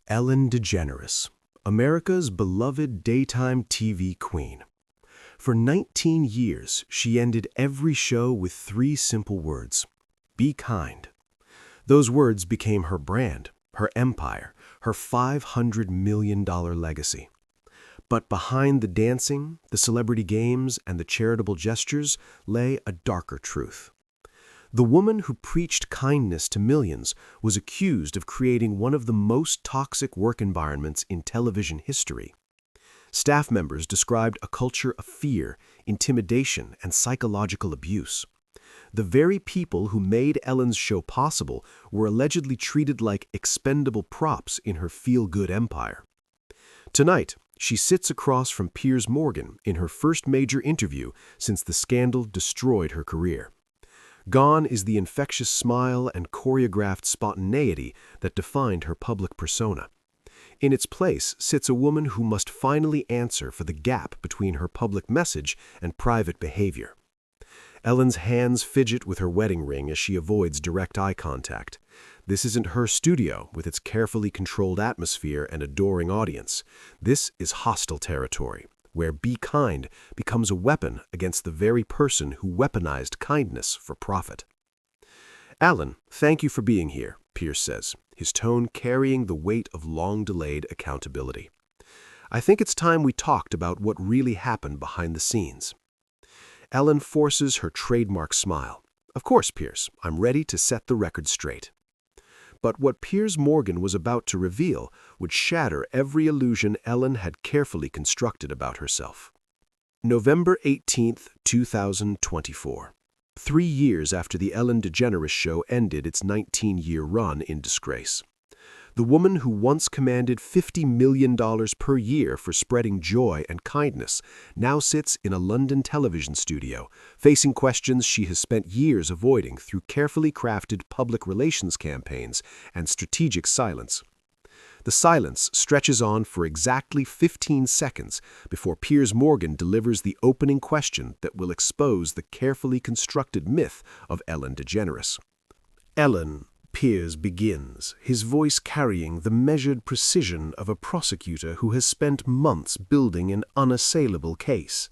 Ellen DeGeneres, America's beloved daytime TV queen. For 19 years, she ended every show with 3 simple words: be kind. Those words became her brand, her empire, her $500 million legacy. But behind the dancing, the celebrity games, and the charitable gestures lay a darker truth. The woman who preached kindness to millions was accused of creating one of the most toxic work environments in television history. Staff members described a culture of fear, intimidation, and psychological abuse. The very people who made Ellen's show possible were allegedly treated like expendable props in her feel-good empire. Tonight, she sits across from Piers Morgan in her first major interview since the scandal destroyed her career. Gone is the infectious smile and choreographed spontaneity that defined her public persona. In its place sits a woman who must finally answer for the gap between her public message and private behavior. Ellen's hands fidget with her wedding ring as she avoids direct eye contact. This isn't her studio with its carefully controlled atmosphere and adoring audience. This is hostile territory, where be kind becomes a weapon against the very person who weaponized kindness for profit. "Ellen, thank you for being here," Piers says, his tone carrying the weight of long-delayed accountability. "I think it's time we talked about what really happened behind the scenes." Ellen forces her trademark smile. "Of course, Piers, I'm ready to set the record straight." But what Piers Morgan was about to reveal would shatter every illusion Ellen had carefully constructed about herself. November 18, 2024. 3 years after the Ellen DeGeneres show ended its 19-year run in disgrace. The woman who once commanded $50 million per year for spreading joy and kindness now sits in a London television studio, facing questions she has spent years avoiding through carefully crafted public relations campaigns and strategic silence. The silence stretches on for exactly 15 seconds before Piers Morgan delivers the opening question that will expose the carefully constructed myth of Ellen DeGeneres. "Ellen," Piers begins, his voice carrying the measured precision of a prosecutor who has spent months building an unassailable case.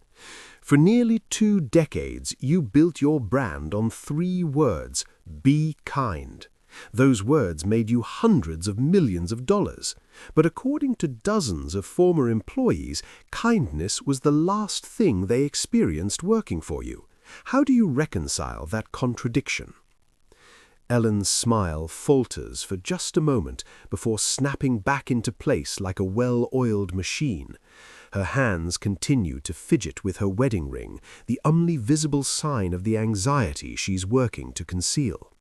"For nearly 2 decades, you built your brand on 3 words: be kind. Those words made you hundreds of millions of dollars. But according to dozens of former employees, kindness was the last thing they experienced working for you. How do you reconcile that contradiction?" Ellen's smile falters for just a moment before snapping back into place like a well-oiled machine. Her hands continue to fidget with her wedding ring, the only visible sign of the anxiety she's working to conceal.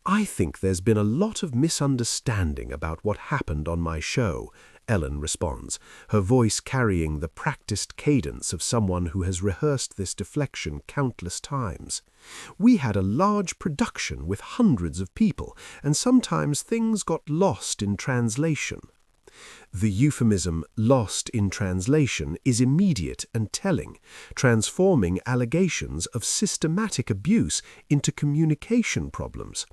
"I think there's been a lot of misunderstanding about what happened on my show," Ellen responds, her voice carrying the practiced cadence of someone who has rehearsed this deflection countless times. "We had a large production with hundreds of people, and sometimes things got lost in translation." The euphemism "lost in translation" is immediate and telling, transforming allegations of systematic abuse into communication problems.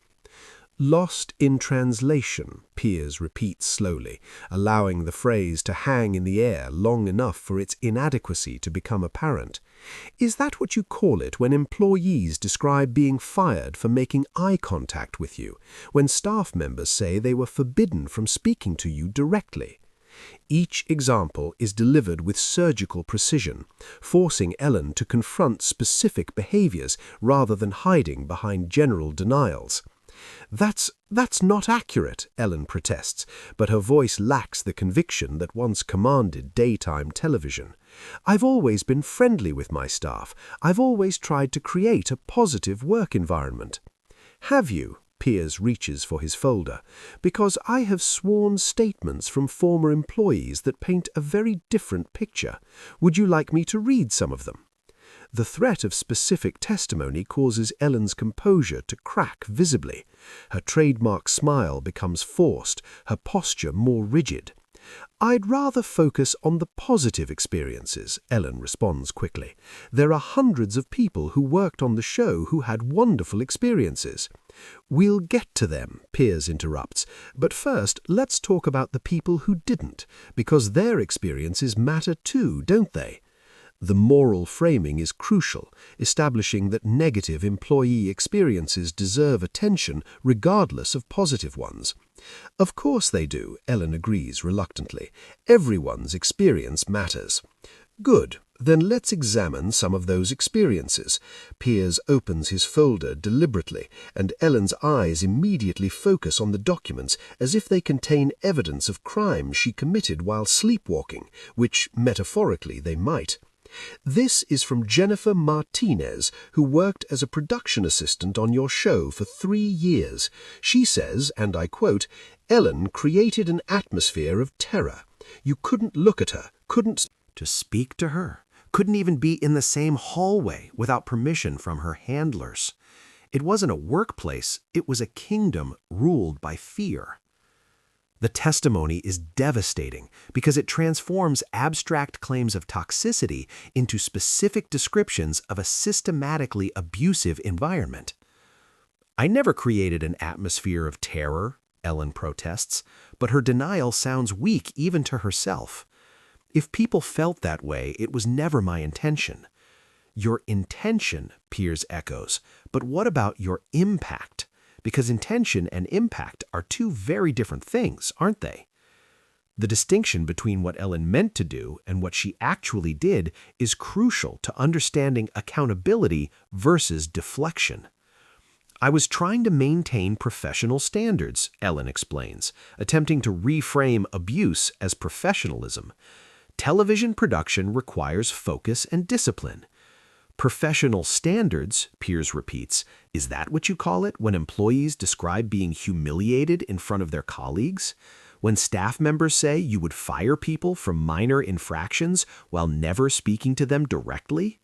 "Lost in translation," Piers repeats slowly, allowing the phrase to hang in the air long enough for its inadequacy to become apparent. "Is that what you call it when employees describe being fired for making eye contact with you, when staff members say they were forbidden from speaking to you directly?" Each example is delivered with surgical precision, forcing Ellen to confront specific behaviors rather than hiding behind general denials. That's not accurate," Ellen protests, but her voice lacks the conviction that once commanded daytime television. "I've always been friendly with my staff. I've always tried to create a positive work environment." "Have you?" Piers reaches for his folder. "Because I have sworn statements from former employees that paint a very different picture. Would you like me to read some of them?" The threat of specific testimony causes Ellen's composure to crack visibly. Her trademark smile becomes forced, her posture more rigid. I'd rather focus on the positive experiences, Ellen responds quickly. There are hundreds of people who worked on the show who had wonderful experiences. We'll get to them, Piers interrupts, but first let's talk about the people who didn't, because their experiences matter too, don't they? The moral framing is crucial, establishing that negative employee experiences deserve attention regardless of positive ones. Of course they do, Ellen agrees reluctantly. Everyone's experience matters. Good. Then let's examine some of those experiences. Piers opens his folder deliberately, and Ellen's eyes immediately focus on the documents as if they contain evidence of crimes she committed while sleepwalking, which metaphorically they might. This is from Jennifer Martinez, who worked as a production assistant on your show for 3 years. She says, and I quote, "Ellen created an atmosphere of terror. You couldn't look at her, couldn't to speak to her, couldn't even be in the same hallway without permission from her handlers. It wasn't a workplace, it was a kingdom ruled by fear." The testimony is devastating because it transforms abstract claims of toxicity into specific descriptions of a systematically abusive environment. "I never created an atmosphere of terror," Ellen protests, but her denial sounds weak even to herself. "If people felt that way, it was never my intention." "Your intention," Piers echoes, "but what about your impact? Because intention and impact are two very different things, aren't they?" The distinction between what Ellen meant to do and what she actually did is crucial to understanding accountability versus deflection. "I was trying to maintain professional standards," Ellen explains, attempting to reframe abuse as professionalism. "Television production requires focus and discipline." "Professional standards," Piers repeats, "is that what you call it when employees describe being humiliated in front of their colleagues? When staff members say you would fire people for minor infractions while never speaking to them directly?"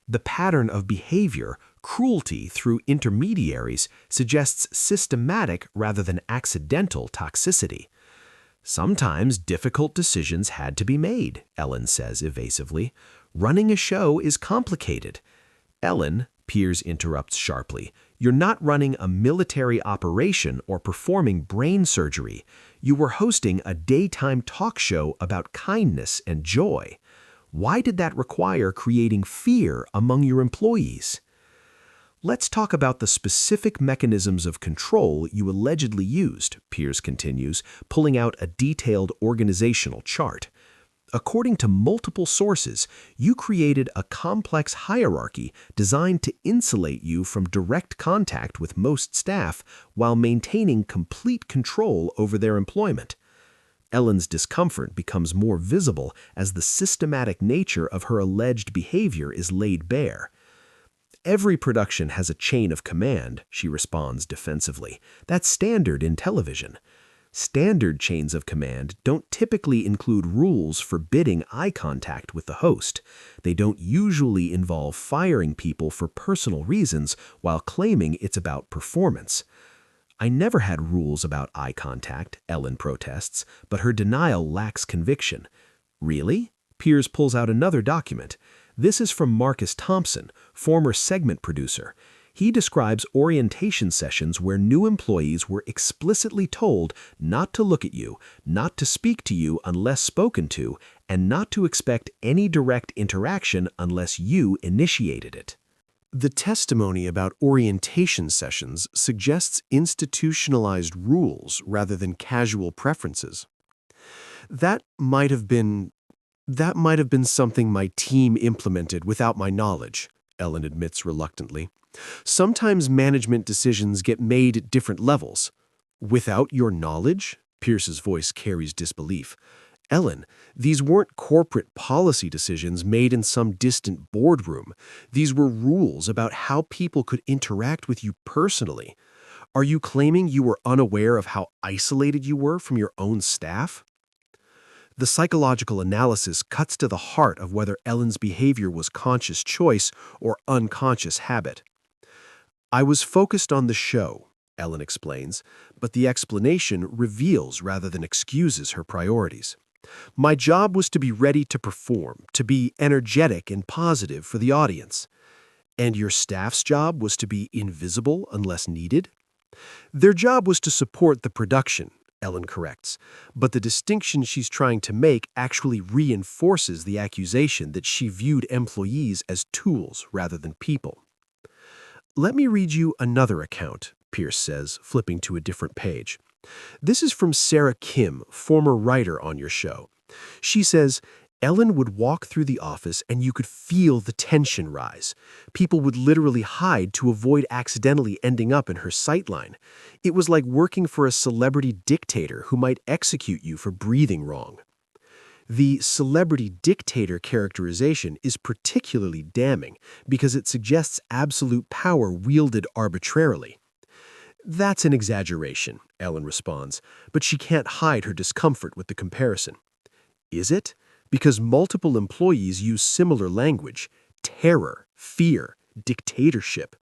The pattern of behavior, cruelty through intermediaries, suggests systematic rather than accidental toxicity. "Sometimes difficult decisions had to be made," Ellen says evasively. "Running a show is complicated." "Ellen," Piers interrupts sharply, "you're not running a military operation or performing brain surgery. You were hosting a daytime talk show about kindness and joy. Why did that require creating fear among your employees?" "Let's talk about the specific mechanisms of control you allegedly used," Piers continues, pulling out a detailed organizational chart. "According to multiple sources, you created a complex hierarchy designed to insulate you from direct contact with most staff while maintaining complete control over their employment." Ellen's discomfort becomes more visible as the systematic nature of her alleged behavior is laid bare. "Every production has a chain of command," she responds defensively. "That's standard in television." Standard chains of command don't typically include rules forbidding eye contact with the host. They don't usually involve firing people for personal reasons while claiming it's about performance. "I never had rules about eye contact," Ellen protests, but her denial lacks conviction. "Really?" Piers pulls out another document. This is from Marcus Thompson, former segment producer. He describes orientation sessions where new employees were explicitly told not to look at you, not to speak to you unless spoken to, and not to expect any direct interaction unless you initiated it. The testimony about orientation sessions suggests institutionalized rules rather than casual preferences. That might have been something my team implemented without my knowledge," Ellen admits reluctantly. "Sometimes management decisions get made at different levels." "Without your knowledge?" Pierce's voice carries disbelief. "Ellen, these weren't corporate policy decisions made in some distant boardroom. These were rules about how people could interact with you personally. Are you claiming you were unaware of how isolated you were from your own staff?" The psychological analysis cuts to the heart of whether Ellen's behavior was conscious choice or unconscious habit. "I was focused on the show," Ellen explains, but the explanation reveals rather than excuses her priorities. My job was to be ready to perform, to be energetic and positive for the audience. And your staff's job was to be invisible unless needed? Their job was to support the production, Ellen corrects, but the distinction she's trying to make actually reinforces the accusation that she viewed employees as tools rather than people. Let me read you another account, Piers says, flipping to a different page. This is from Sarah Kim, former writer on your show. She says, Ellen would walk through the office and you could feel the tension rise. People would literally hide to avoid accidentally ending up in her sightline. It was like working for a celebrity dictator who might execute you for breathing wrong. The celebrity dictator characterization is particularly damning because it suggests absolute power wielded arbitrarily. That's an exaggeration, Ellen responds, but she can't hide her discomfort with the comparison. Is it? Because multiple employees use similar language: terror, fear, dictatorship.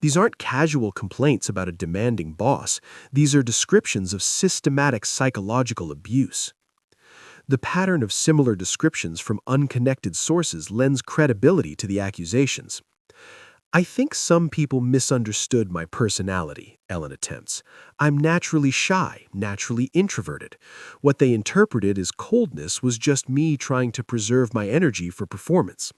These aren't casual complaints about a demanding boss. These are descriptions of systematic psychological abuse. The pattern of similar descriptions from unconnected sources lends credibility to the accusations. I think some people misunderstood my personality, Ellen attempts. I'm naturally shy, naturally introverted. What they interpreted as coldness was just me trying to preserve my energy for performance.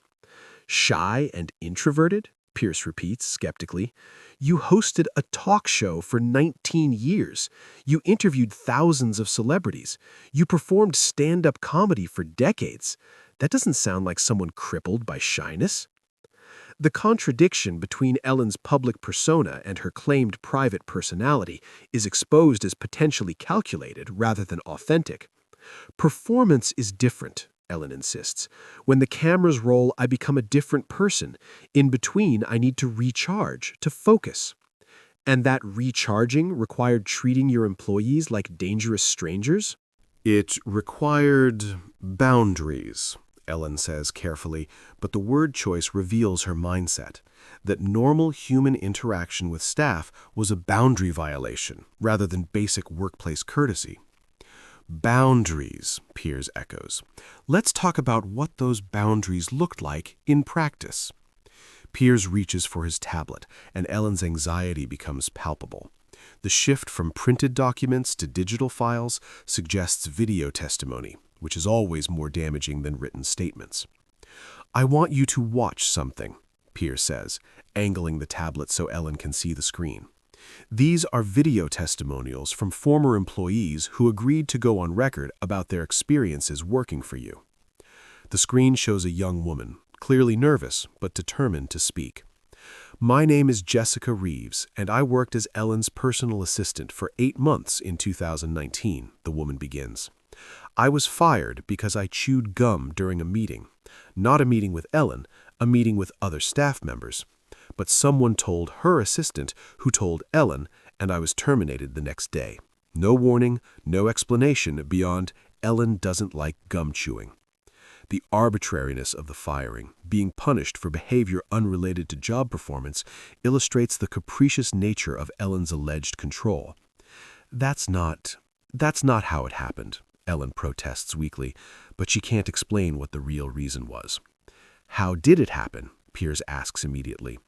Shy and introverted? Pierce repeats skeptically. You hosted a talk show for 19 years. You interviewed thousands of celebrities. You performed stand-up comedy for decades. That doesn't sound like someone crippled by shyness. The contradiction between Ellen's public persona and her claimed private personality is exposed as potentially calculated rather than authentic. Performance is different, Ellen insists. When the cameras roll, I become a different person. In between, I need to recharge, to focus. And that recharging required treating your employees like dangerous strangers? It required boundaries, Ellen says carefully, but the word choice reveals her mindset, that normal human interaction with staff was a boundary violation rather than basic workplace courtesy. Boundaries, Piers echoes. Let's talk about what those boundaries looked like in practice. Piers reaches for his tablet, and Ellen's anxiety becomes palpable. The shift from printed documents to digital files suggests video testimony, which is always more damaging than written statements. I want you to watch something, Piers says, angling the tablet so Ellen can see the screen. These are video testimonials from former employees who agreed to go on record about their experiences working for you. The screen shows a young woman, clearly nervous but determined to speak. My name is Jessica Reeves, and I worked as Ellen's personal assistant for 8 months in 2019, the woman begins. I was fired because I chewed gum during a meeting. Not a meeting with Ellen, a meeting with other staff members. But someone told her assistant, who told Ellen, and I was terminated the next day. No warning, no explanation beyond Ellen doesn't like gum chewing. The arbitrariness of the firing, being punished for behavior unrelated to job performance, illustrates the capricious nature of Ellen's alleged control. That's not how it happened, Ellen protests weakly, but she can't explain what the real reason was. How did it happen? Piers asks immediately.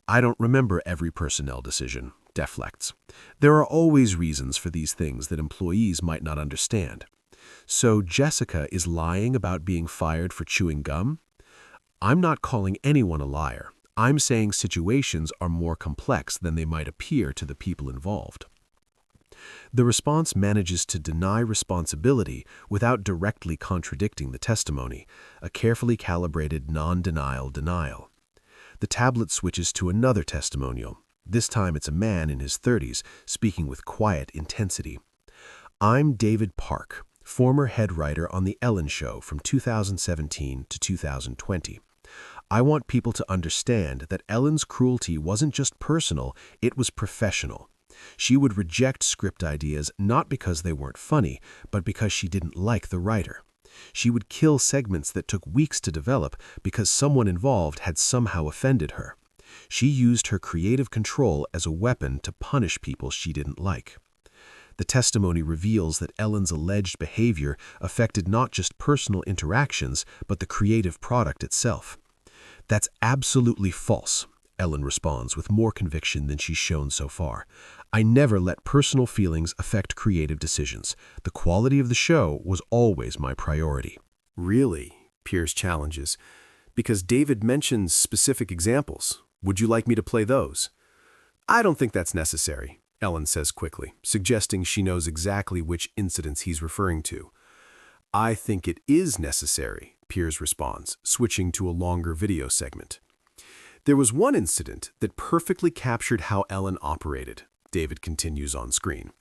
I don't remember every personnel decision, deflects. There are always reasons for these things that employees might not understand. So Jessica is lying about being fired for chewing gum? I'm not calling anyone a liar. I'm saying situations are more complex than they might appear to the people involved. The response manages to deny responsibility without directly contradicting the testimony, a carefully calibrated non-denial denial. The tablet switches to another testimonial. This time it's a man in his 30s, speaking with quiet intensity. I'm David Park, former head writer on The Ellen Show from 2017 to 2020. I want people to understand that Ellen's cruelty wasn't just personal, it was professional. She would reject script ideas not because they weren't funny, but because she didn't like the writer. She would kill segments that took weeks to develop because someone involved had somehow offended her. She used her creative control as a weapon to punish people she didn't like. The testimony reveals that Ellen's alleged behavior affected not just personal interactions, but the creative product itself. "That's absolutely false," Ellen responds with more conviction than she's shown so far. "I never let personal feelings affect creative decisions. The quality of the show was always my priority." "Really?" Piers challenges. "Because David mentions specific examples. Would you like me to play those?" "I don't think that's necessary," Ellen says quickly, suggesting she knows exactly which incidents he's referring to. "I think it is necessary," Piers responds, switching to a longer video segment. "There was one incident that perfectly captured how Ellen operated," David continues on screen.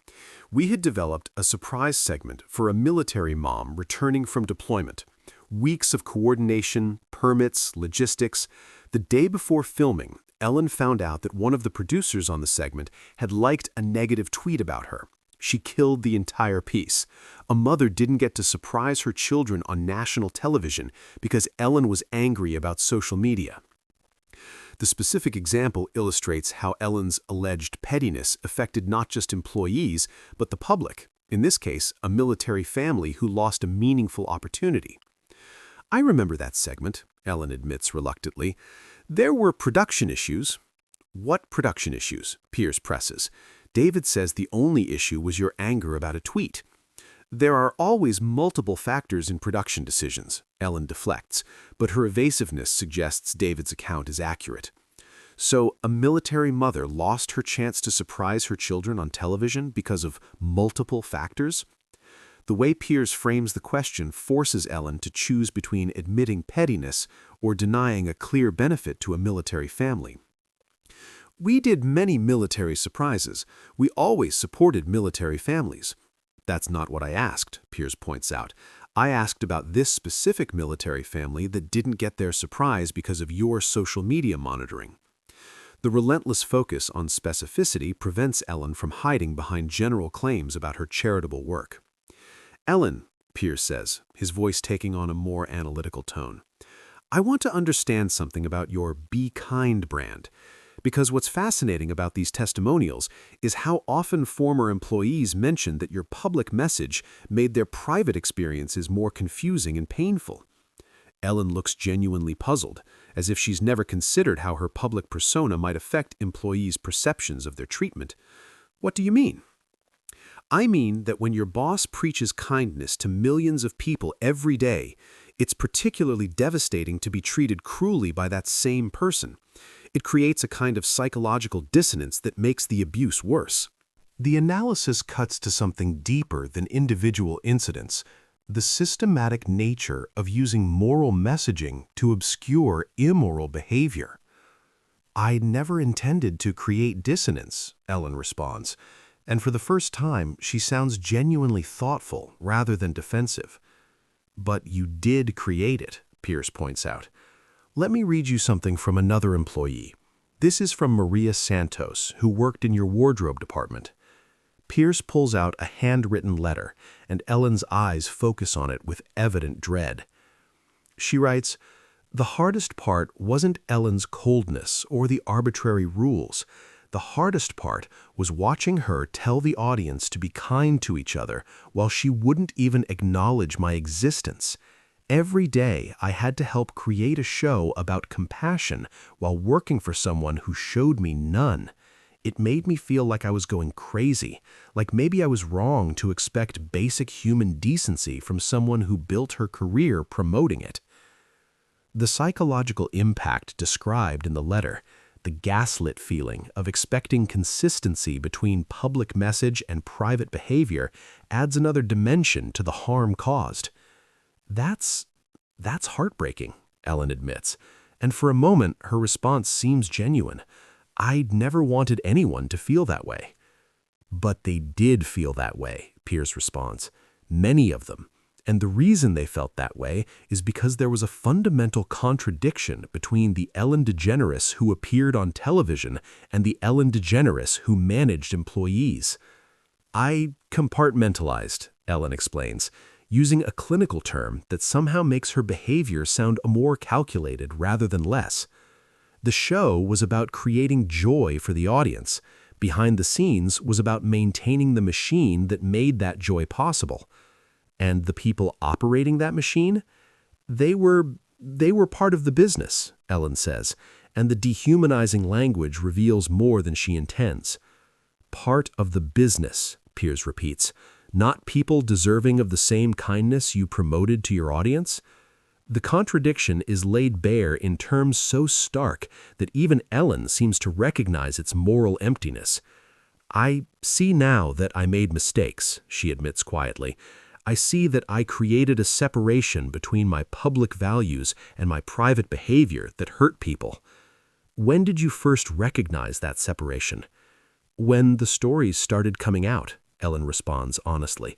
"We had developed a surprise segment for a military mom returning from deployment. Weeks of coordination, permits, logistics. The day before filming, Ellen found out that one of the producers on the segment had liked a negative tweet about her. She killed the entire piece. A mother didn't get to surprise her children on national television because Ellen was angry about social media." The specific example illustrates how Ellen's alleged pettiness affected not just employees, but the public, in this case, a military family who lost a meaningful opportunity. "I remember that segment," Ellen admits reluctantly. "There were production issues." "What production issues?" Piers presses. "David says the only issue was your anger about a tweet." "There are always multiple factors in production decisions," Ellen deflects, but her evasiveness suggests David's account is accurate. "So a military mother lost her chance to surprise her children on television because of multiple factors?" The way Piers frames the question forces Ellen to choose between admitting pettiness or denying a clear benefit to a military family. "We did many military surprises. We always supported military families." "That's not what I asked," Piers points out. "I asked about this specific military family that didn't get their surprise because of your social media monitoring." The relentless focus on specificity prevents Ellen from hiding behind general claims about her charitable work. "Ellen," Piers says, his voice taking on a more analytical tone, "I want to understand something about your Be Kind brand. Because what's fascinating about these testimonials is how often former employees mention that your public message made their private experiences more confusing and painful." Ellen looks genuinely puzzled, as if she's never considered how her public persona might affect employees' perceptions of their treatment. "What do you mean?" "I mean that when your boss preaches kindness to millions of people every day, it's particularly devastating to be treated cruelly by that same person. It creates a kind of psychological dissonance that makes the abuse worse." The analysis cuts to something deeper than individual incidents, the systematic nature of using moral messaging to obscure immoral behavior. "I never intended to create dissonance," Ellen responds, and for the first time she sounds genuinely thoughtful rather than defensive. "But you did create it," Piers points out. "Let me read you something from another employee. This is from Maria Santos, who worked in your wardrobe department." Piers pulls out a handwritten letter, and Ellen's eyes focus on it with evident dread. She writes, "The hardest part wasn't Ellen's coldness or the arbitrary rules. The hardest part was watching her tell the audience to be kind to each other while she wouldn't even acknowledge my existence. Every day I had to help create a show about compassion while working for someone who showed me none. It made me feel like I was going crazy, like maybe I was wrong to expect basic human decency from someone who built her career promoting it." The psychological impact described in the letter, the gaslit feeling of expecting consistency between public message and private behavior, adds another dimension to the harm caused. That's heartbreaking," Ellen admits, and for a moment her response seems genuine. "I'd never wanted anyone to feel that way." "But they did feel that way," Piers responds. "Many of them. And the reason they felt that way is because there was a fundamental contradiction between the Ellen DeGeneres who appeared on television and the Ellen DeGeneres who managed employees." "I compartmentalized," Ellen explains, using a clinical term that somehow makes her behavior sound more calculated rather than less. The show was about creating joy for the audience. Behind the scenes was about maintaining the machine that made that joy possible. And the people operating that machine? They were part of the business, Ellen says, and the dehumanizing language reveals more than she intends. Part of the business, Piers repeats, not people deserving of the same kindness you promoted to your audience? The contradiction is laid bare in terms so stark that even Ellen seems to recognize its moral emptiness. I see now that I made mistakes, she admits quietly. I see that I created a separation between my public values and my private behavior that hurt people. When did you first recognize that separation? When the stories started coming out, Ellen responds honestly.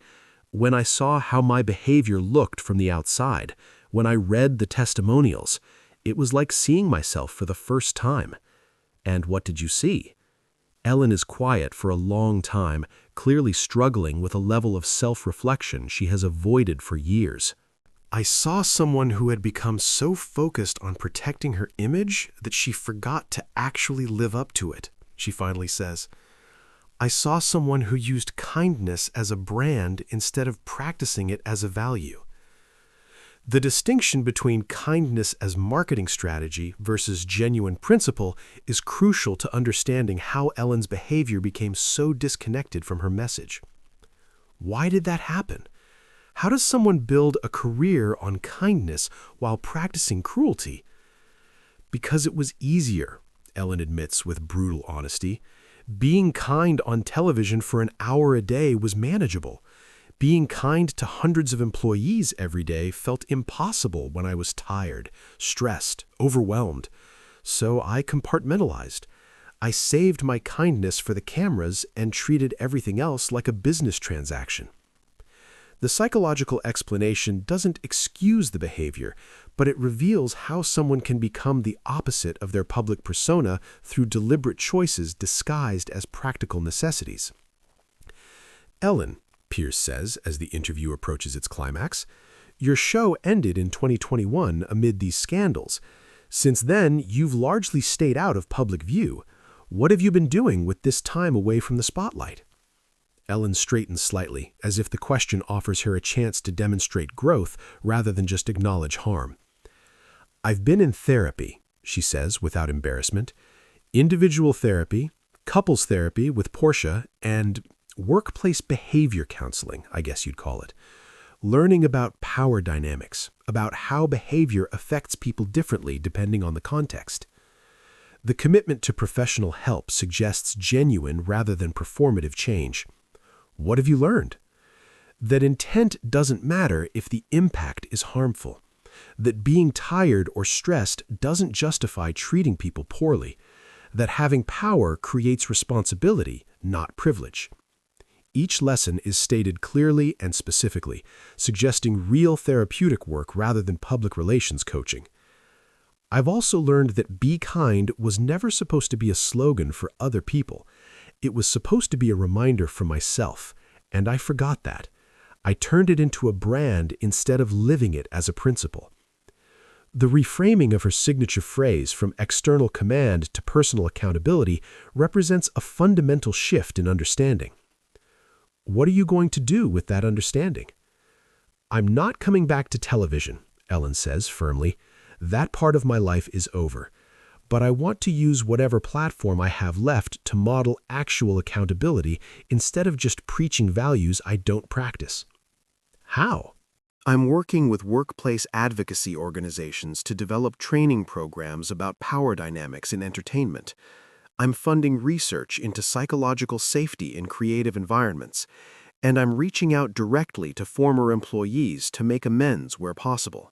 When I saw how my behavior looked from the outside, when I read the testimonials, it was like seeing myself for the first time. And what did you see? Ellen is quiet for a long time, clearly struggling with a level of self-reflection she has avoided for years. I saw someone who had become so focused on protecting her image that she forgot to actually live up to it, she finally says. I saw someone who used kindness as a brand instead of practicing it as a value. The distinction between kindness as marketing strategy versus genuine principle is crucial to understanding how Ellen's behavior became so disconnected from her message. Why did that happen? How does someone build a career on kindness while practicing cruelty? Because it was easier, Ellen admits with brutal honesty. Being kind on television for an hour a day was manageable. Being kind to hundreds of employees every day felt impossible when I was tired, stressed, overwhelmed. So I compartmentalized. I saved my kindness for the cameras and treated everything else like a business transaction. The psychological explanation doesn't excuse the behavior, but it reveals how someone can become the opposite of their public persona through deliberate choices disguised as practical necessities. Ellen, Piers says as the interview approaches its climax, your show ended in 2021 amid these scandals. Since then, you've largely stayed out of public view. What have you been doing with this time away from the spotlight? Ellen straightens slightly, as if the question offers her a chance to demonstrate growth rather than just acknowledge harm. I've been in therapy, she says without embarrassment. Individual therapy, couples therapy with Portia, and workplace behavior counseling, I guess you'd call it. Learning about power dynamics, about how behavior affects people differently depending on the context. The commitment to professional help suggests genuine rather than performative change. What have you learned? That intent doesn't matter if the impact is harmful. That being tired or stressed doesn't justify treating people poorly. That having power creates responsibility, not privilege. Each lesson is stated clearly and specifically, suggesting real therapeutic work rather than public relations coaching. I've also learned that "be kind" was never supposed to be a slogan for other people. It was supposed to be a reminder for myself, and I forgot that. I turned it into a brand instead of living it as a principle. The reframing of her signature phrase from external command to personal accountability represents a fundamental shift in understanding. What are you going to do with that understanding? I'm not coming back to television, Ellen says firmly. That part of my life is over. But I want to use whatever platform I have left to model actual accountability instead of just preaching values I don't practice. How? I'm working with workplace advocacy organizations to develop training programs about power dynamics in entertainment. I'm funding research into psychological safety in creative environments, and I'm reaching out directly to former employees to make amends where possible.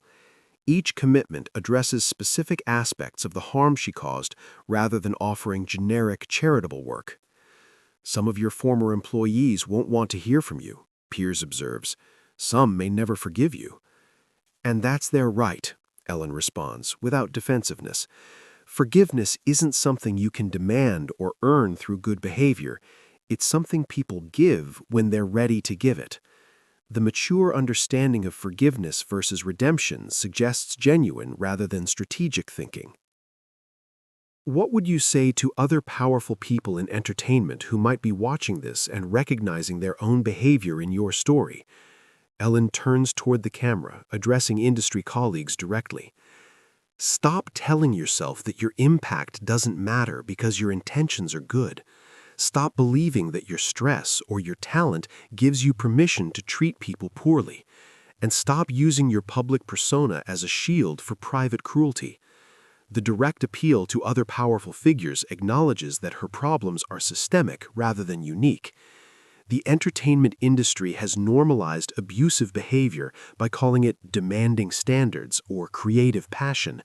Each commitment addresses specific aspects of the harm she caused rather than offering generic charitable work. Some of your former employees won't want to hear from you, Piers observes. Some may never forgive you. And that's their right, Ellen responds, without defensiveness. Forgiveness isn't something you can demand or earn through good behavior. It's something people give when they're ready to give it. The mature understanding of forgiveness versus redemption suggests genuine rather than strategic thinking. What would you say to other powerful people in entertainment who might be watching this and recognizing their own behavior in your story? Ellen turns toward the camera, addressing industry colleagues directly. Stop telling yourself that your impact doesn't matter because your intentions are good. Stop believing that your stress or your talent gives you permission to treat people poorly. And stop using your public persona as a shield for private cruelty. The direct appeal to other powerful figures acknowledges that her problems are systemic rather than unique. The entertainment industry has normalized abusive behavior by calling it demanding standards or creative passion,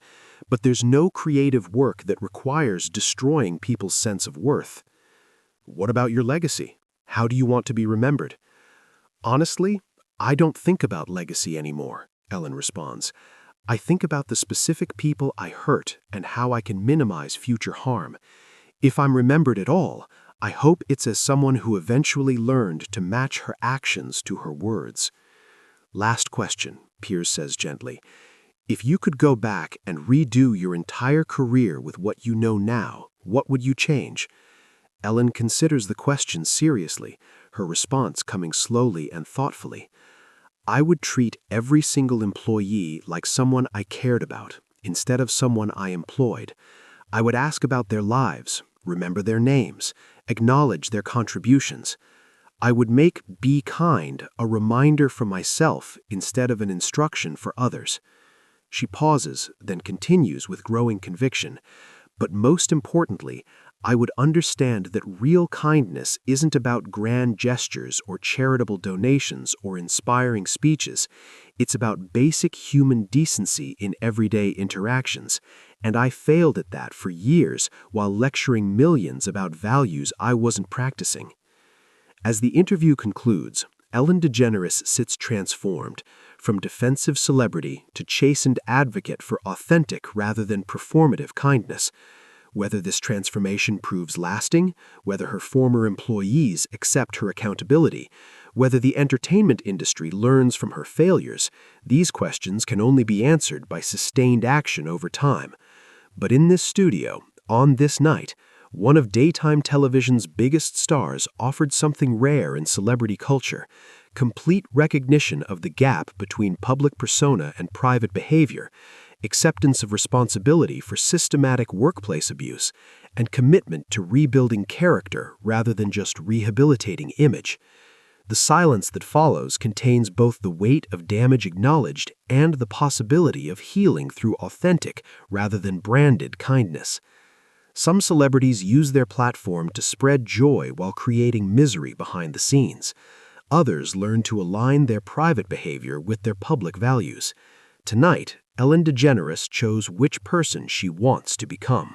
but there's no creative work that requires destroying people's sense of worth. What about your legacy? How do you want to be remembered? Honestly, I don't think about legacy anymore, Ellen responds. I think about the specific people I hurt and how I can minimize future harm. If I'm remembered at all, I hope it's as someone who eventually learned to match her actions to her words. Last question, Piers says gently. If you could go back and redo your entire career with what you know now, what would you change? Ellen considers the question seriously, her response coming slowly and thoughtfully. I would treat every single employee like someone I cared about, instead of someone I employed. I would ask about their lives, remember their names, acknowledge their contributions. I would make "be kind" a reminder for myself instead of an instruction for others. She pauses, then continues with growing conviction. But most importantly, I would understand that real kindness isn't about grand gestures or charitable donations or inspiring speeches. It's about basic human decency in everyday interactions, and I failed at that for years while lecturing millions about values I wasn't practicing. As the interview concludes, Ellen DeGeneres sits transformed, from defensive celebrity to chastened advocate for authentic rather than performative kindness. Whether this transformation proves lasting, whether her former employees accept her accountability, whether the entertainment industry learns from her failures, these questions can only be answered by sustained action over time. But in this studio, on this night, one of daytime television's biggest stars offered something rare in celebrity culture: complete recognition of the gap between public persona and private behavior, acceptance of responsibility for systematic workplace abuse, and commitment to rebuilding character rather than just rehabilitating image. The silence that follows contains both the weight of damage acknowledged and the possibility of healing through authentic rather than branded kindness. Some celebrities use their platform to spread joy while creating misery behind the scenes. Others learn to align their private behavior with their public values. Tonight, Ellen DeGeneres chose which person she wants to become.